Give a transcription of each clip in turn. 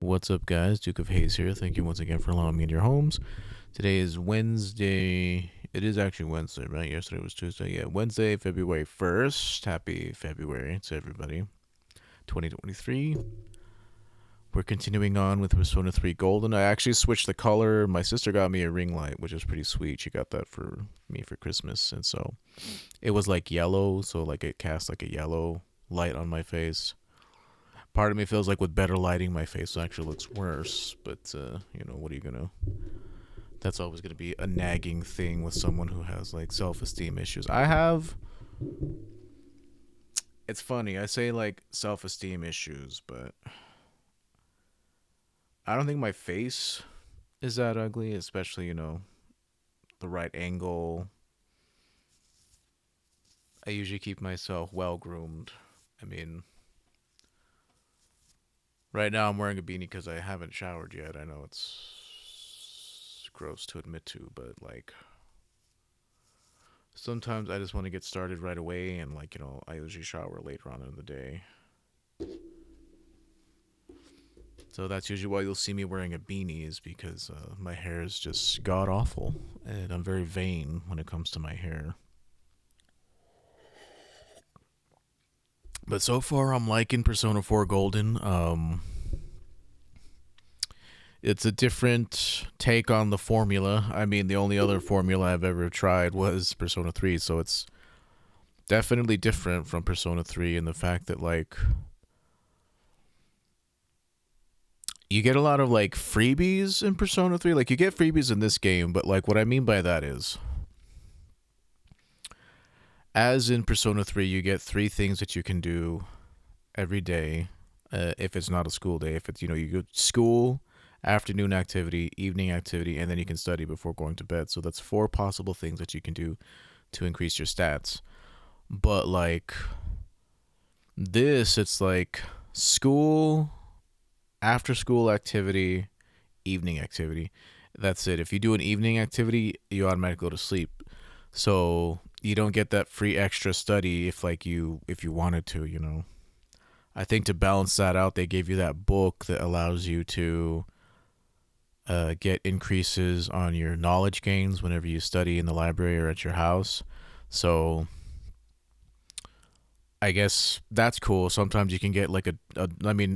What's up, guys? Duke of Haze here. Thank you once again for allowing me in your homes. Today is Wednesday. It is actually Wednesday, right? Yesterday was Tuesday. Yeah, Wednesday, February 1st. Happy February to everybody. 2023. We're continuing on with Persona 3 Golden. I actually switched the color. My sister got me a ring light, which is pretty sweet. She got that for me for Christmas. And so it was like yellow. So like it cast like a yellow light on my face. Part of me feels like with better lighting, my face actually looks worse. But, what are you going to... That's always going to be a nagging thing with someone who has, like, self-esteem issues. I have... It's funny. I say, like, self-esteem issues, but... I don't think my face is that ugly, especially, the right angle. I usually keep myself well-groomed. I mean... Right now I'm wearing a beanie because I haven't showered yet. I know it's gross to admit to, but like sometimes I just want to get started right away and I usually shower later on in the day. So that's usually why you'll see me wearing a beanie is because my hair is just god awful and I'm very vain when it comes to my hair. But so far, I'm liking Persona 4 Golden. It's a different take on the formula. I mean, the only other formula I've ever tried was Persona 3, so it's definitely different from Persona 3 in the fact that, you get a lot of, freebies in Persona 3. You get freebies in this game, but, what I mean by that is... As in Persona 3, you get 3 things that you can do every day if it's not a school day. If it's, you go to school, afternoon activity, evening activity, and then you can study before going to bed. So that's 4 possible things that you can do to increase your stats. But, this, it's school, after-school activity, evening activity. That's it. If you do an evening activity, you automatically go to sleep. So... you don't get that free extra study if you wanted to, I think to balance that out, they gave you that book that allows you to get increases on your knowledge gains whenever you study in the library or at your house. So I guess that's cool. Sometimes you can get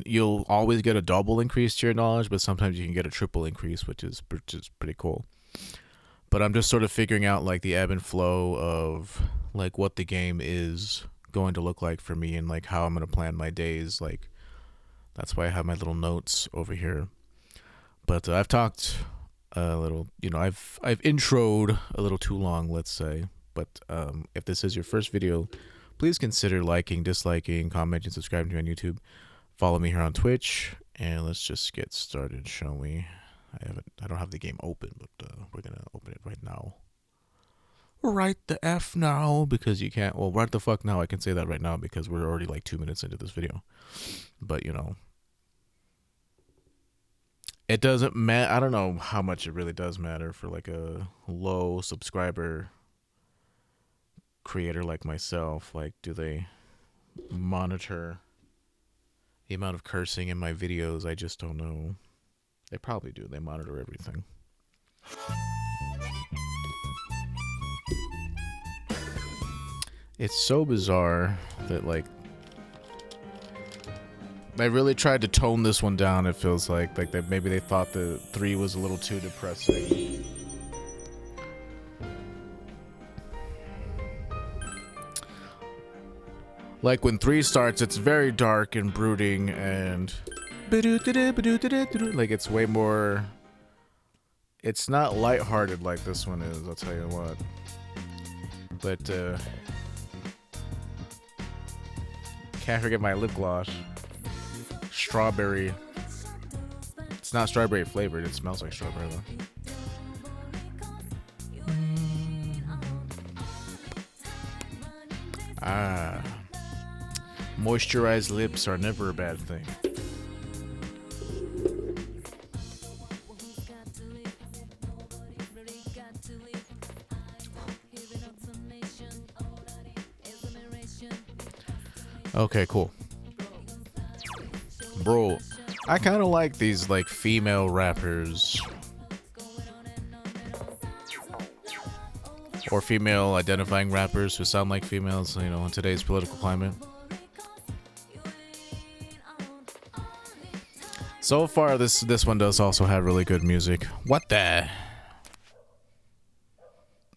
you'll always get a double increase to your knowledge, but sometimes you can get a triple increase, which is pretty cool. But I'm just sort of figuring out the ebb and flow of what the game is going to look like for me and how I'm going to plan my days. That's why I have my little notes over here. But I've talked a little, I've introed a little too long, let's say. But if this is your first video, please consider liking, disliking, commenting, subscribing to me on YouTube. Follow me here on Twitch, and let's just get started, shall we? I don't have the game open, but we're gonna open it right now. Right the F now, because you can't. Well, right the fuck now. I can say that right now because we're already 2 minutes into this video. But it doesn't matter. I don't know how much it really does matter for a low subscriber creator like myself. Do they monitor the amount of cursing in my videos? I just don't know. They probably do. They monitor everything. It's so bizarre that, I really tried to tone this one down, it feels like maybe they thought the 3 was a little too depressing. When 3 starts, it's very dark and brooding and... it's way more... It's not lighthearted like this one is, I'll tell you what. But, can't forget my lip gloss. Strawberry. It's not strawberry flavored, it smells like strawberry though. Moisturized lips are never a bad thing. Okay, cool. Bro, I kind of like these like female rappers or female identifying rappers who sound like females, you know, in today's political climate. So far, this one does also have really good music. What the?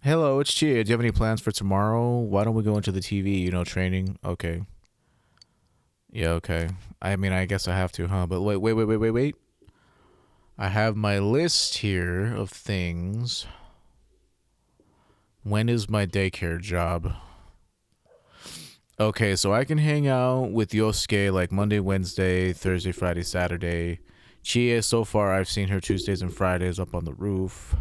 Hello, it's Chia. Do you have any plans for tomorrow? Why don't we go into the TV? You know, training. Okay. Yeah, okay. I mean, I guess I have to, huh? But wait. I have my list here of things. When is my daycare job? Okay, so I can hang out with Yosuke like Monday, Wednesday, Thursday, Friday, Saturday. Chia, so far, I've seen her Tuesdays and Fridays up on the roof.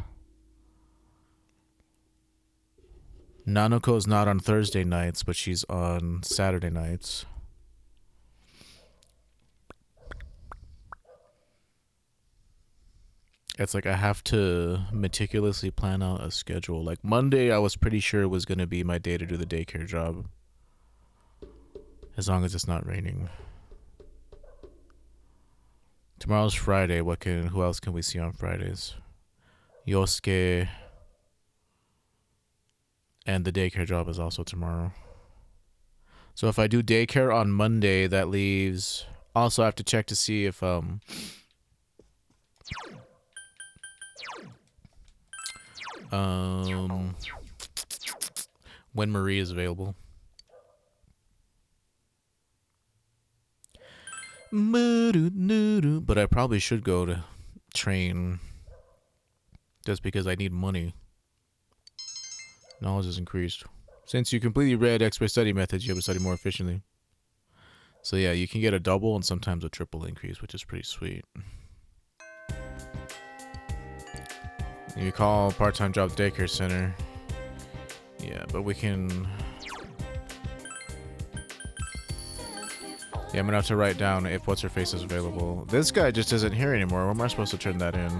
Nanuko's not on Thursday nights, but she's on Saturday nights. It's like I have to meticulously plan out a schedule. Like Monday, I was pretty sure it was going to be my day to do the daycare job. As long as it's not raining. Tomorrow's Friday. Who else can we see on Fridays? Yosuke. And the daycare job is also tomorrow. So if I do daycare on Monday, that leaves... Also, I have to check to see if... when Marie is available. But I probably should go to train just because I need money. Knowledge is increased. Since you completely read expert study methods, you have to study more efficiently. So yeah, you can get a double and sometimes a triple increase, which is pretty sweet. You call part-time job daycare center. Yeah, but we can... Yeah, I'm gonna have to write down if what's-her-face is available. This guy just isn't here anymore. Where am I supposed to turn that in?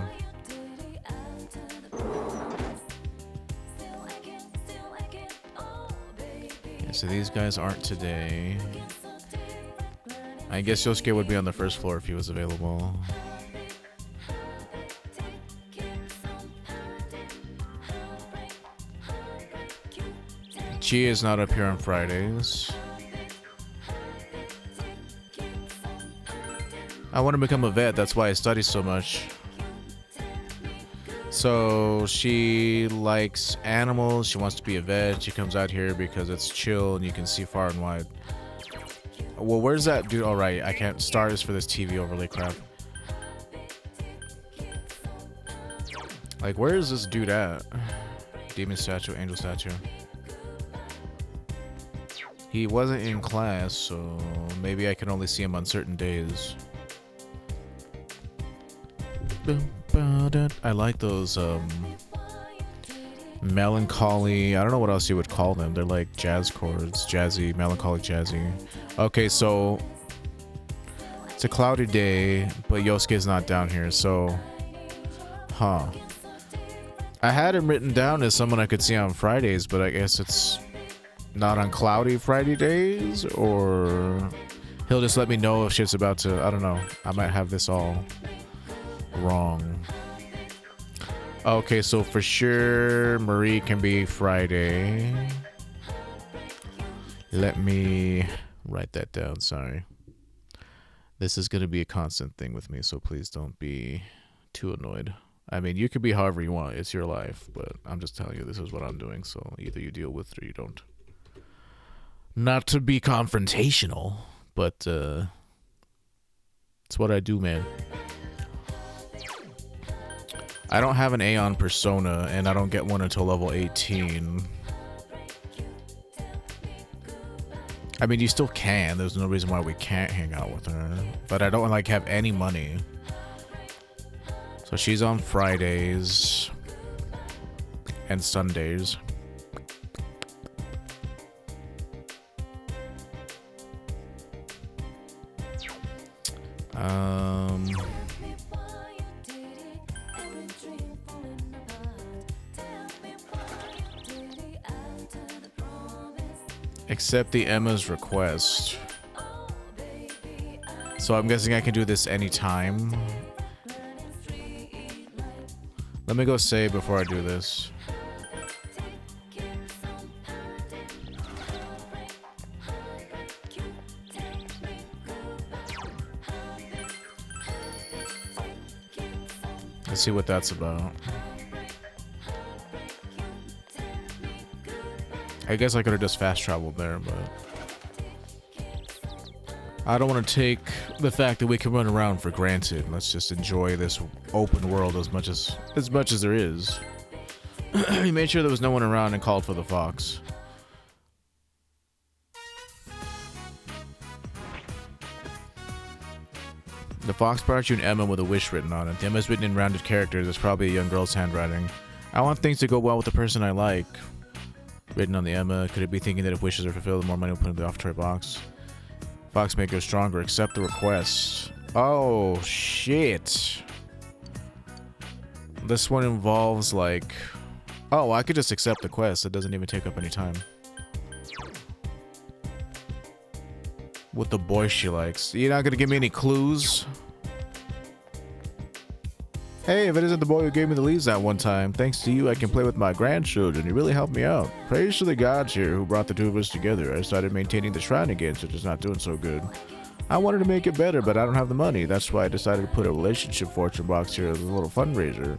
Yeah, so these guys aren't today. I guess Yosuke would be on the first floor if he was available. Chia is not up here on Fridays. I want to become a vet, that's why I study so much. So she likes animals, she wants to be a vet, she comes out here because it's chill and you can see far and wide. Well, where's that dude? Oh, right, I can't start this for this TV overlay crap. Like, where is this dude at? Demon statue, angel statue. He wasn't in class, so maybe I can only see him on certain days. I like those melancholy, I don't know what else you would call them. They're like jazz chords, jazzy, melancholic jazzy. Okay, so it's a cloudy day, but Yosuke's not down here, so I had him written down as someone I could see on Fridays, but I guess it's not on cloudy Friday days, or he'll just let me know if shit's about to, I don't know. I might have this all wrong. Okay, so for sure Marie can be Friday. Let me write that down, sorry. This is going to be a constant thing with me, so please don't be too annoyed. I mean, you could be however you want, it's your life, but I'm just telling you this is what I'm doing, so either you deal with it or you don't. Not to be confrontational, but it's what I do, man. I don't have an Aeon persona, and I don't get one until level 18. I mean, you still can. There's no reason why we can't hang out with her. But I don't, like, have any money. So she's on Fridays and Sundays. Accept the Emma's request. So I'm guessing I can do this anytime. Let me go save before I do this. Let's see what that's about. I guess I could have just fast traveled there, but I don't want to take the fact that we can run around for granted. Let's just enjoy this open world as much as there is. He made sure there was no one around and called for the fox. The fox brought you an Emma with a wish written on it. The Emma is written in rounded characters. It's probably a young girl's handwriting. I want things to go well with the person I like. Written on the Emma. Could it be thinking that if wishes are fulfilled, the more money will put in the off-toy box? Fox may go stronger. Accept the request. Oh, shit. This one involves, like... Oh, I could just accept the quest. It doesn't even take up any time. With the boy she likes. You're not gonna give me any clues? Hey, if it isn't the boy who gave me the leaves that one time, thanks to you I can play with my grandchildren. You really helped me out. Praise to the gods here who brought the two of us together. I started maintaining the shrine again, so it's not doing so good. I wanted to make it better, but I don't have the money. That's why I decided to put a relationship fortune box here as a little fundraiser.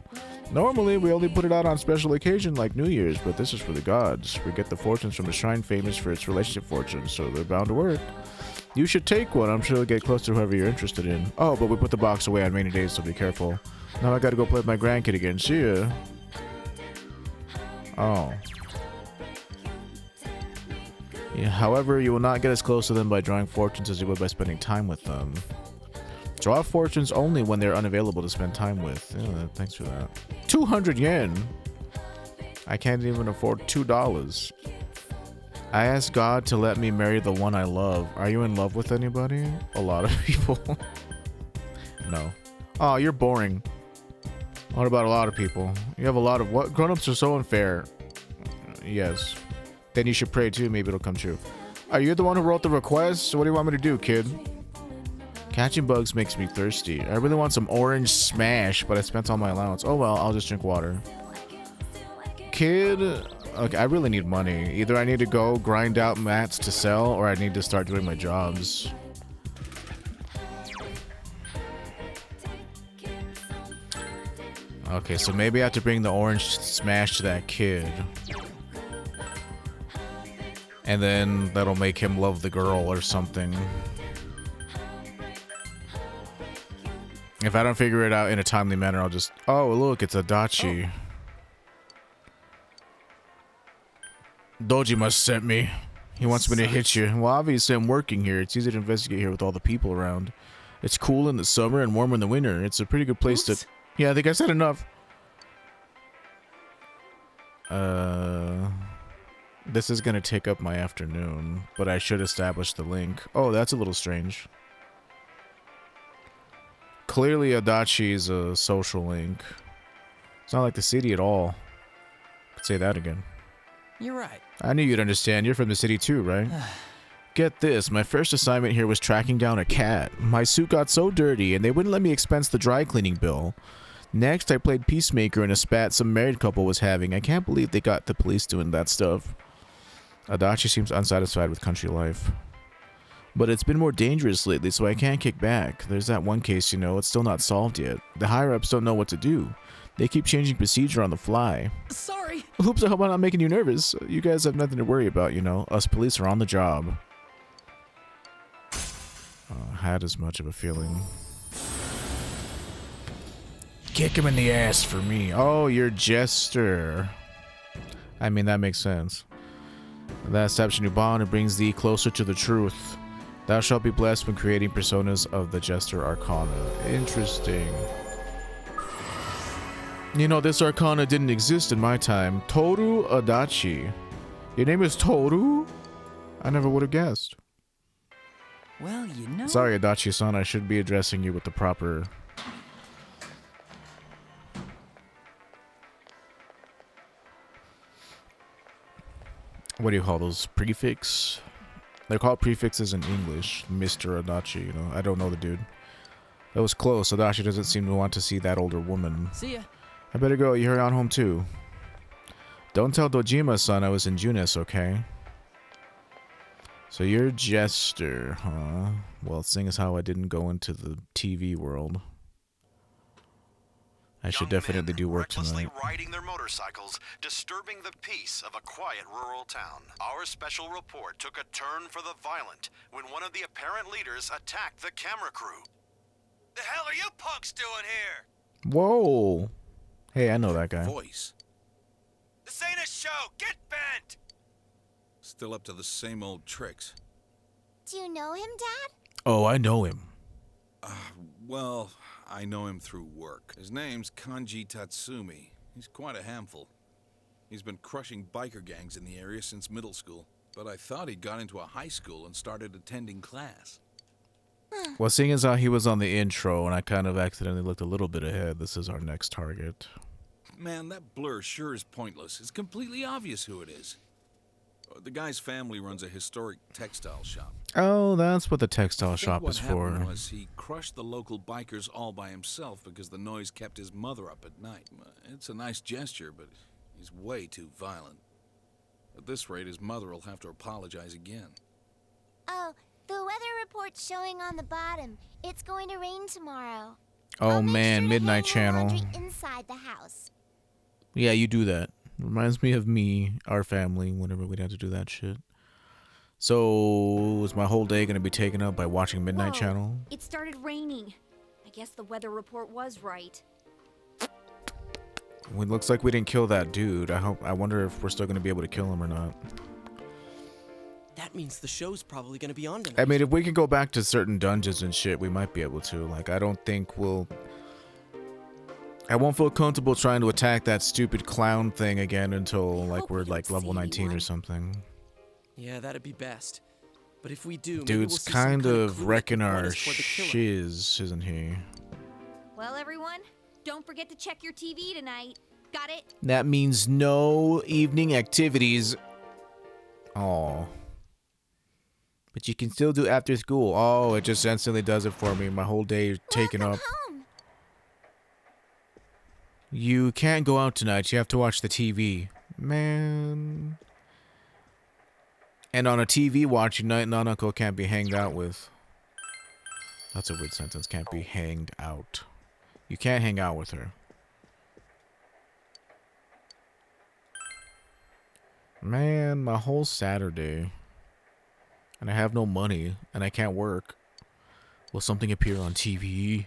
Normally, we only put it out on special occasion like New Year's, but this is for the gods. We get the fortunes from a shrine famous for its relationship fortunes, so they're bound to work. You should take one. I'm sure it'll get close to whoever you're interested in. Oh, but we put the box away on rainy days, so be careful. Now I gotta go play with my grandkid again. See ya. Oh. Yeah, however, you will not get as close to them by drawing fortunes as you would by spending time with them. Draw fortunes only when they're unavailable to spend time with. Yeah, thanks for that. 200 yen! I can't even afford $2. I asked God to let me marry the one I love. Are you in love with anybody? A lot of people. No. Oh, you're boring. What about a lot of people? You have a lot of what? Grown-ups are so unfair. Yes. Then you should pray too. Maybe it'll come true. Are you the one who wrote the request? What do you want me to do, kid? Catching bugs makes me thirsty. I really want some orange smash, but I spent all my allowance. Oh well, I'll just drink water. Kid... Okay, I really need money. Either I need to go grind out mats to sell, or I need to start doing my jobs. Okay, so maybe I have to bring the orange smash to that kid. And then that'll make him love the girl or something. If I don't figure it out in a timely manner, I'll just... Oh, look, it's a Dachi. Doji must sent me. He wants me to hit you. Well, obviously I'm working here. It's easy to investigate here with all the people around. It's cool in the summer and warm in the winter. It's a pretty good place to... Yeah, I think I said enough. This is gonna take up my afternoon, but I should establish the link. Oh, that's a little strange. Clearly Adachi is a social link. It's not like the city at all. Could say that again. You're right. I knew you'd understand. You're from the city too, right? Get this, my first assignment here was tracking down a cat. My suit got so dirty and they wouldn't let me expense the dry cleaning bill. Next, I played peacemaker in a spat some married couple was having. I can't believe they got the police doing that stuff. Adachi seems unsatisfied with country life. But it's been more dangerous lately, so I can't kick back. There's that one case, you know, it's still not solved yet. The higher-ups don't know what to do. They keep changing procedure on the fly. Sorry. Oops, I hope I'm not making you nervous. You guys have nothing to worry about, you know. Us police are on the job. Had as much of a feeling. Kick him in the ass for me. Oh, you're Jester. I mean, that makes sense. That steps you bond and brings thee closer to the truth. Thou shalt be blessed when creating personas of the Jester Arcana. Interesting. You know, this Arcana didn't exist in my time. Toru Adachi. Your name is Toru? I never would have guessed. Well, you know... Sorry, Adachi-san. I should be addressing you with the proper... What do you call those? Prefix? They're called prefixes in English. Mr. Adachi, you know. I don't know the dude. That was close. Adachi doesn't seem to want to see that older woman. See ya. I better go. You hurry on home too. Don't tell Dojima-san I was in Junis, okay? So you're Jester, huh? Well, seeing as how I didn't go into the TV world, I should definitely do work tonight. Riding their motorcycles, disturbing the peace of a quiet rural town. Our special report took a turn for the violent when one of the apparent leaders attacked the camera crew. The hell are you punks doing here? Whoa! Hey, I know that guy. Voice. This ain't a show. Get bent. Still up to the same old tricks. Do you know him, Dad? Oh, I know him. Well, I know him through work. His name's Kanji Tatsumi. He's quite a handful. He's been crushing biker gangs in the area since middle school. But I thought he'd got into a high school and started attending class. Well, seeing as how he was on the intro and I kind of accidentally looked a little bit ahead, this is our next target. Man, that blur sure is pointless. It's completely obvious who it is. The guy's family runs a historic textile shop. Oh, that's what the textile shop is for. What happened was he crushed the local bikers all by himself because the noise kept his mother up at night. It's a nice gesture, but he's way too violent. At this rate, his mother will have to apologize again. Oh, the weather report's showing on the bottom. It's going to rain tomorrow. Oh I'll make man, sure to Midnight hang the Channel. laundry inside the house. Yeah, you do that. Reminds me of me, our family, whenever we'd have to do that shit. So, is my whole day going to be taken up by watching Midnight Whoa, Channel? It started raining. I guess the weather report was right. Well, it looks like we didn't kill that dude. I wonder if we're still going to be able to kill him or not. That means the show's probably gonna be on tonight. I mean, if we can go back to certain dungeons and shit, we might be able to. Like, I don't think we'll... I won't feel comfortable trying to attack that stupid clown thing again until, like, we're, like, level 19 or something. Yeah, that'd be best. But if we do, maybe Dude's we'll see kind some of clue that wrecking could point our us toward the killer. shiz, isn't he? Well, everyone, don't forget to check your TV tonight. Got it? That means no evening activities. Oh. But you can still do after school. Oh, it just instantly does it for me. My whole day is taken up. Home. You can't go out tonight. You have to watch the TV. Man. And on a TV watching night, Nanako can't be hanged out with. That's a weird sentence. Can't be hanged out. You can't hang out with her. Man, my whole Saturday. And I have no money. And I can't work. Will something appear on TV?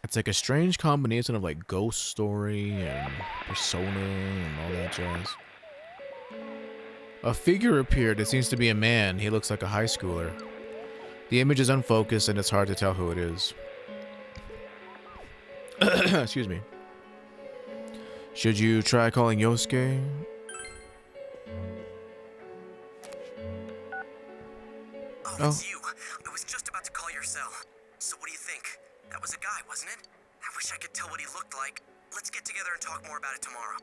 It's like a strange combination of like Ghost Story and Persona and all that jazz. A figure appeared. It seems to be a man. He looks like a high schooler. The image is unfocused and it's hard to tell who it is. Excuse me. Should you try calling Yosuke? Oh, it's you. I was just about to call your cell. So what do you think? That was a guy, wasn't it? I wish I could tell what he looked like. Let's get together and talk more about it tomorrow.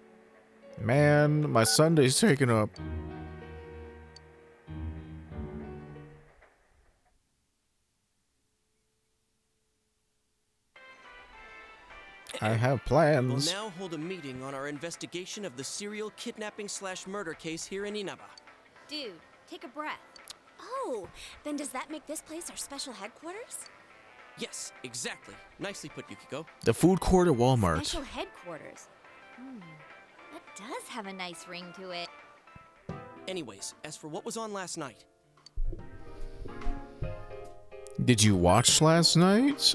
Man, my Sunday's taken up. I have We'll plans. now hold a meeting on our investigation of the serial kidnapping/murder case here in Inaba. Dude, take a breath. Oh, then does that make this place our special headquarters? Yes, exactly. Nicely put, Yukiko. The food court at Walmart. Special headquarters. That does have a nice ring to it. Anyways, as for what was on last night, Did you watch last night?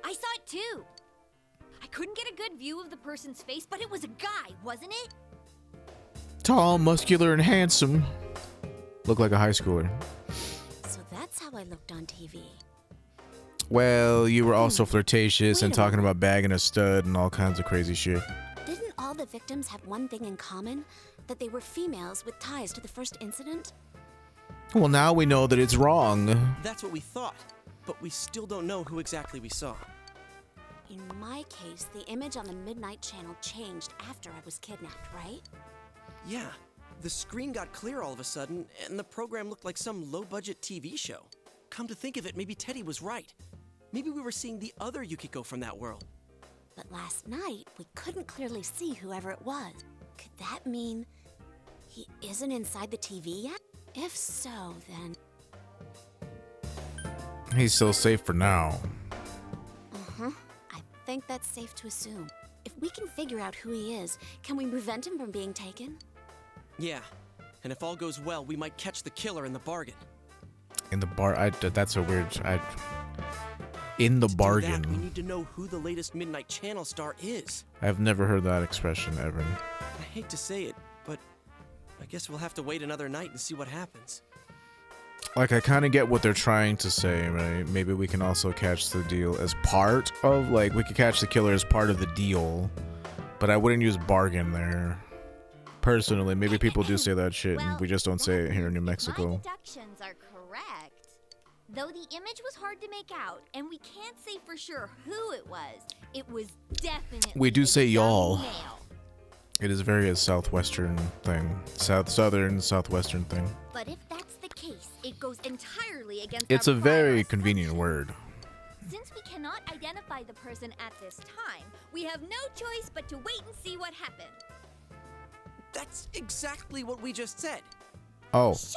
I saw it too. I couldn't get a good view of the person's face, but it was a guy, wasn't it? Tall, muscular, and handsome. Looked like a high schooler. So that's how I looked on TV. Well, you were also flirtatious Wait and a talking moment. about bagging a stud and all kinds of crazy shit. Didn't all the victims have one thing in common? That they were females with ties to the first incident? Well, now we know that it's wrong. that's what we thought, but we still don't know who exactly we saw. In my case, the image on the Midnight Channel changed after I was kidnapped, right? Yeah, The screen got clear all of a sudden, and the program looked like some low-budget TV show. Come to think of it, maybe Teddy was right. Maybe we were seeing the other Yukiko from that world. But last night, we couldn't clearly see whoever it was. Could that mean he isn't inside the TV yet? If so, then... He's still safe for now. Uh-huh. I think that's safe to assume. If we can figure out who he is, can we prevent him from being taken? Yeah, and if all goes well, we might catch the killer in the bargain. In the bar, that's a weird. In the To do bargain. that, we need to know who the latest Midnight Channel star is. I've never heard that expression ever. I hate to say it, but I guess we'll have to wait another night and see what happens. Like, I kind of get what they're trying to say, right? Maybe we can also catch the deal as part of, like, we could catch the killer as part of the deal, but I wouldn't use bargain there. Personally, maybe people do say that shit, and we just don't say it here in New My Mexico. deductions are correct. Though the image was hard to make out, and we can't say for sure who it was definitely We do a say young y'all. male. It is very a southwestern thing. Southwestern thing. But if that's the case, it goes entirely against It's our a very prior convenient assumption. word. Since we cannot identify the person at this time, we have no choice but to wait and see what happened. That's exactly what we just said. Oh. Shut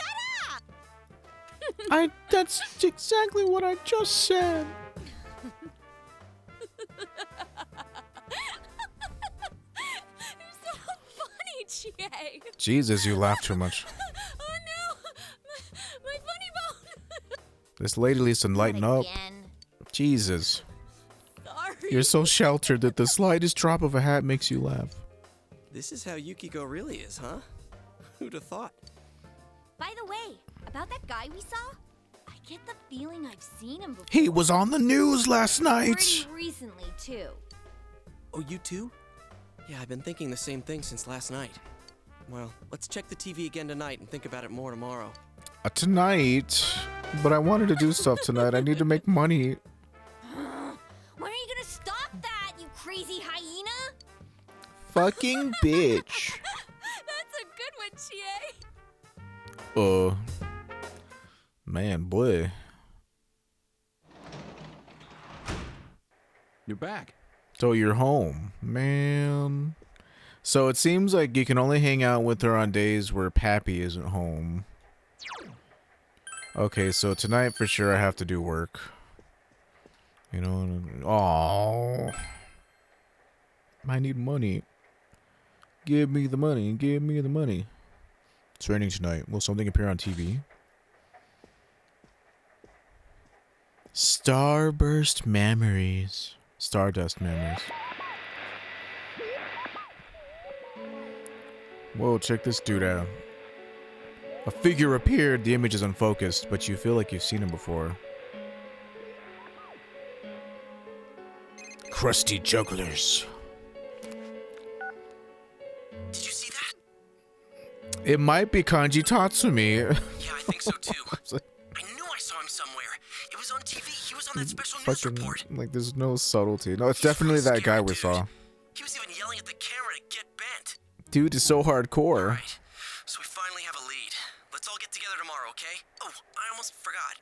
up! That's exactly what I just said. You're so funny, Chie. Jesus, you laugh too much. Oh no! My funny bone! This lady needs to lighten up. Again. Jesus. Sorry. You're so sheltered that the slightest drop of a hat makes you laugh. This is how Yukiko really is, huh? Who'd have thought? By the way, about that guy we saw, I get the feeling I've seen him before. He was on the news last night. Pretty recently, too. Oh, you too? Yeah, I've been thinking the same thing since last night. Well, let's check the TV again tonight and think about it more tomorrow. Tonight? But I wanted to do stuff tonight. I need to make money. When are you gonna stop that, you crazy hyena? Fucking bitch. That's a good one, Chie. Man, boy. You're back. So you're home. Man. So it seems like you can only hang out with her on days where Pappy isn't home. Okay, so tonight for sure I have to do work. You know, oh, I need money. Give me the money. Give me the money. It's raining tonight. Will something appear on TV? Starburst memories. Stardust memories. Whoa, check this dude out. A figure appeared. The image is unfocused, but you feel like you've seen him before. Crusty jugglers. Did you see that? It might be Kanji Tatsumi. Yeah, I think so too. It's like, I knew I saw him somewhere. It was on TV. He was on that special news fucking, report. like, there's no subtlety. No, it's definitely that guy we saw. He was even yelling at the camera to get bent. Dude is so hardcore. Right. So we finally have a lead. Let's all get together tomorrow, okay? Oh, I almost forgot.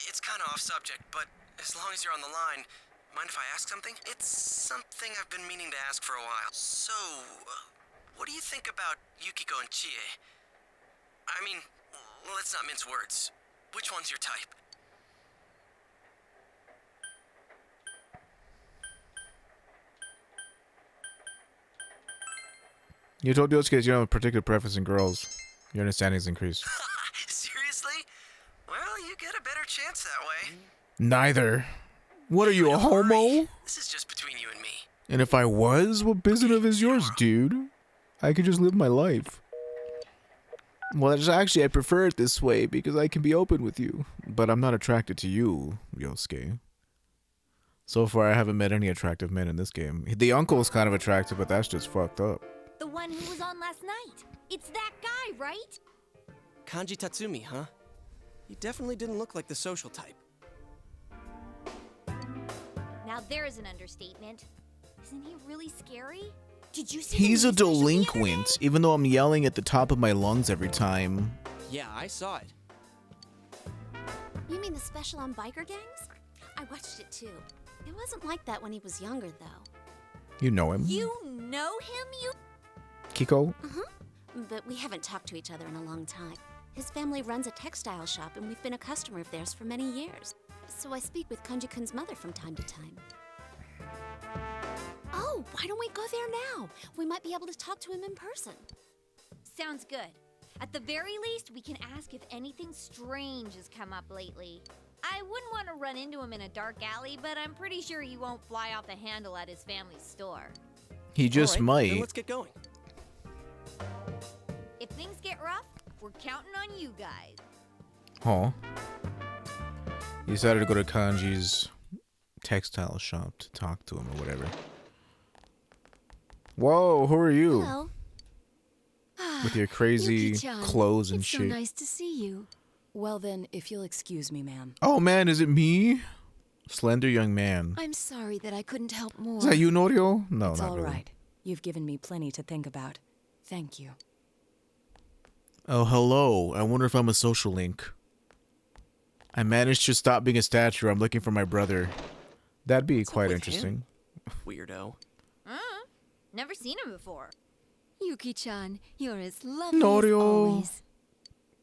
It's kind of off subject, but as long as you're on the line, mind if I ask something? It's something I've been meaning to ask for a while. So, what do you think about Yukiko and Chie? I mean, let's not mince words. Which one's your type? You told those kids you don't have a particular preference in girls. Your understanding's increased. Seriously? Well, you get a better chance that way. Neither. What are you, a Don't homo? worry. This is just between you and me. And if I was, what business is yours, dude? I could just live my life. Well, actually, I prefer it this way because I can be open with you. But I'm not attracted to you, Yosuke. So far, I haven't met any attractive men in this game. The uncle's kind of attractive, but that's just fucked up. The one who was on last night. It's that guy, right? Kanji Tatsumi, huh? He definitely didn't look like the social type. Now there's an understatement. Isn't he really scary? Did you see He's the a news flash of the other delinquent, day? even though I'm yelling at the top of my lungs every time. Yeah, I saw it. You mean the special on biker gangs? I watched it too. It wasn't like that when he was younger, though. You know him. You know him, you? Kiko? But we haven't talked to each other in a long time. His family runs a textile shop, and we've been a customer of theirs for many years. So I speak with Kanji-kun's mother from time to time. Oh, why don't we go there now? We might be able to talk to him in person. Sounds good. At the very least, we can ask if anything strange has come up lately. I wouldn't want to run into him in a dark alley, but I'm pretty sure he won't fly off the handle at his family's store. He just All right, then might. let's get going. If things get rough, we're counting on you guys. Huh. He decided to go to Kanji's textile shop to talk to him or whatever. Whoa, who are you? Hello. With your crazy Yuki-chan, clothes and it's shit. so nice to see you. Well then, if you'll excuse me, ma'am. Oh man, is it me? Slender young man. I'm sorry that I couldn't help more. Is that you, Norio? No, It's not all really. right. You've given me plenty to think about. Thank you. Oh, hello. I wonder if I'm a social link. I managed to stop being a statue. I'm looking for my brother. That'd be What's up quite with interesting. him? Weirdo. Never seen him before. Yuki-chan, you're as lovely Norio. as always.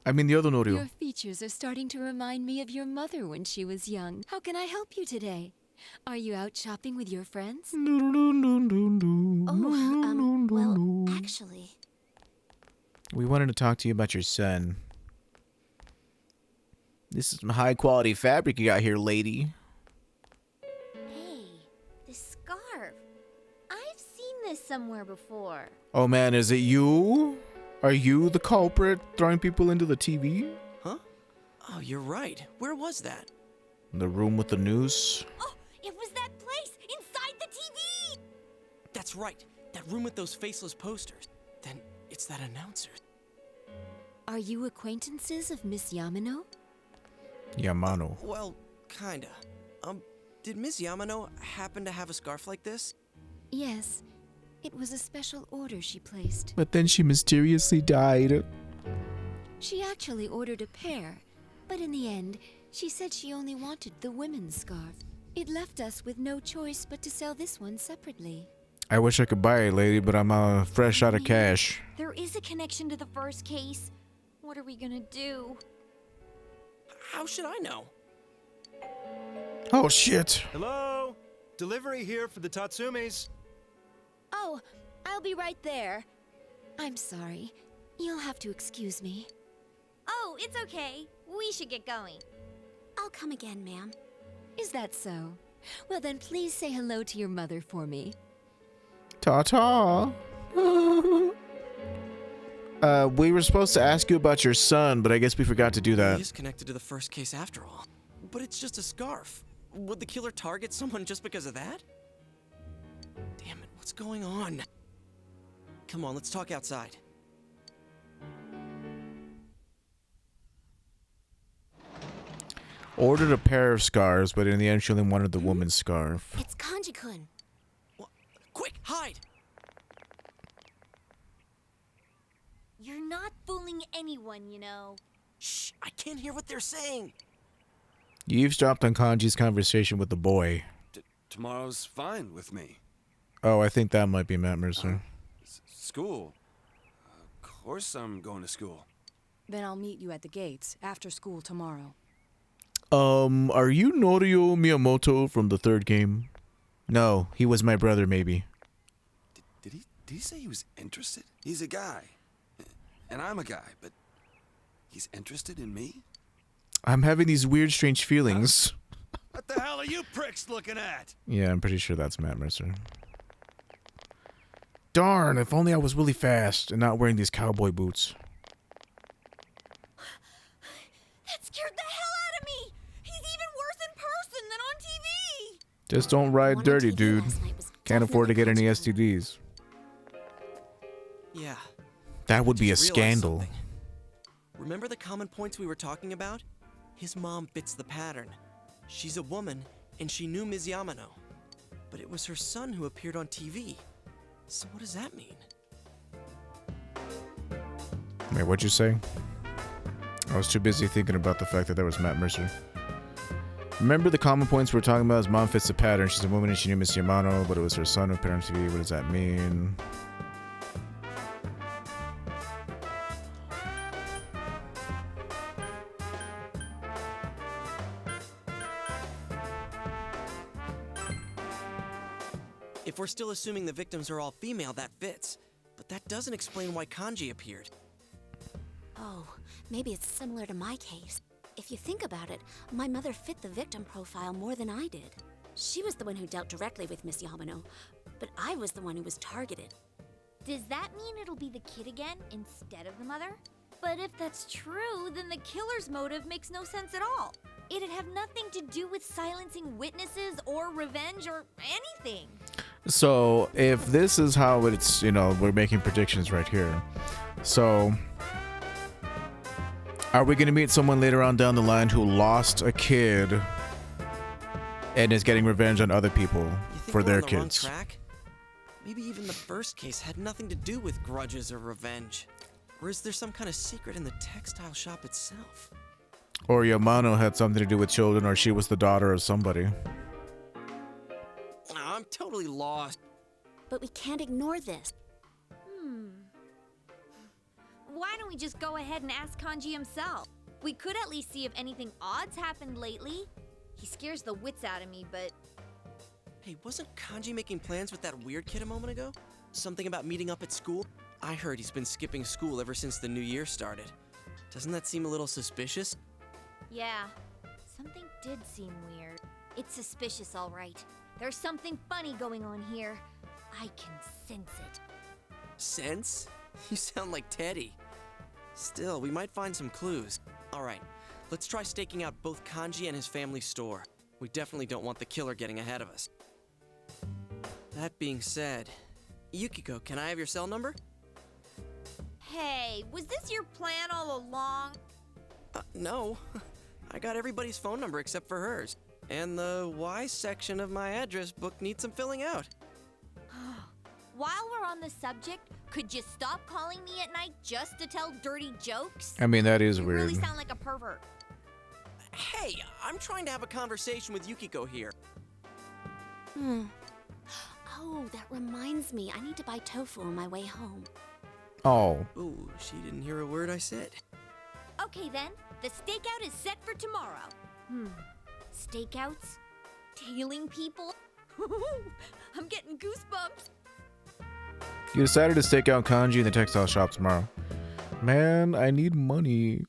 I mean the other Norio. Your features are starting to remind me of your mother when she was young. How can I help you today? Are you out shopping with your friends? Well, actually, We wanted to talk to you about your son. This is some high quality fabric you got here, lady. Hey, this scarf. I've seen this somewhere before. Oh man, is it you? Are you the culprit throwing people into the TV? Huh? Oh, you're right. Where was that? The room with the noose? Oh, it was that place inside the TV! That's right. That room with those faceless posters. Then it's that announcer. Are you acquaintances of Miss Yamano? Yamano. Well, kinda. Did Miss Yamano happen to have a scarf like this? Yes. It was a special order she placed. But then she mysteriously died. She actually ordered a pair, but in the end, she said she only wanted the women's scarf. It left us with no choice but to sell this one separately. I wish I could buy it, lady, but I'm fresh out of cash. There is a connection to the first case. What are we gonna do? How should I know? Oh shit. Hello? Delivery here for the Tatsumis. Oh, I'll be right there. I'm sorry. You'll have to excuse me. Oh, it's okay. We should get going. I'll come again, ma'am. Is that so? Well then, please say hello to your mother for me. Ta-ta. We were supposed to ask you about your son, but I guess we forgot to do He that. is connected to the first case after all. But it's just a scarf. Would the killer target someone just because of that? Damn it, what's going on? Come on, let's talk outside. Ordered a pair of scarves, but in the end she only wanted the woman's scarf. It's Kanji-kun. Quick, hide! You're not fooling anyone, you know. Shh, I can't hear what they're saying. You eavesdropped on Kanji's conversation with the boy. Tomorrow's fine with me. Oh, I think that might be Matt Mercer. School? Of course I'm going to school. Then I'll meet you at the gates after school tomorrow. Are you Norio Miyamoto from the third game? No, he was my brother, maybe. Did he say he was interested? He's a guy. And I'm a guy, but he's interested in me? I'm having these weird, strange feelings. What the hell are you pricks looking at? Yeah, I'm pretty sure that's Matt Mercer. Darn, if only I was really fast and not wearing these cowboy boots. That scared the hell out of me! He's even worse in person than on TV! Just don't ride dirty, dude. Can't afford to get any STDs. Yeah. That would be a Just realized scandal. something. Remember the common points we were talking about? His mom fits the pattern. She's a woman, and she knew Ms. Yamano. But it was her son who appeared on TV. So what does that mean? Wait, what'd you say? I was too busy thinking about the fact that there was Matt Mercer. Remember the common points we were talking about? His mom fits the pattern. She's a woman and she knew Miss Yamano, but it was her son who appeared on TV. What does that mean? If we're still assuming the victims are all female, that fits. But that doesn't explain why Kanji appeared. Oh, maybe it's similar to my case. If you think about it, my mother fit the victim profile more than I did. She was the one who dealt directly with Miss Yamano, but I was the one who was targeted. Does that mean it'll be the kid again instead of the mother? But if that's true, then the killer's motive makes no sense at all. It'd have nothing to do with silencing witnesses or revenge or anything. So, if this is how it's, we're making predictions right here. So, are we going to meet someone later on down the line who lost a kid and is getting revenge on other people for their kids? Wrong track? Maybe even the first case had nothing to do with grudges or revenge. Or is there some kind of secret in the textile shop itself? Or Yamano had something to do with children, or she was the daughter of somebody. I'm totally lost. But we can't ignore this. Why don't we just go ahead and ask Kanji himself? We could at least see if anything odd's happened lately. He scares the wits out of me, but... Hey, wasn't Kanji making plans with that weird kid a moment ago? Something about meeting up at school? I heard he's been skipping school ever since the new year started. Doesn't that seem a little suspicious? Yeah, something did seem weird. It's suspicious, all right. There's something funny going on here. I can sense it. Sense? You sound like Teddy. Still, we might find some clues. All right, let's try staking out both Kanji and his family's store. We definitely don't want the killer getting ahead of us. That being said, Yukiko, can I have your cell number? Hey, was this your plan all along? No. I got everybody's phone number except for hers. And the Y section of my address book needs some filling out. While we're on the subject, could you stop calling me at night just to tell dirty jokes? I mean, that is You weird. really sound like a pervert. Hey, I'm trying to have a conversation with Yukiko here. Oh, that reminds me. I need to buy tofu on my way home. Oh. Ooh, she didn't hear a word I said. Okay then, the stakeout is set for tomorrow. Stakeouts? Tailing people? I'm getting goosebumps. You decided to stake out Kanji in the textile shop tomorrow. Man, I need money.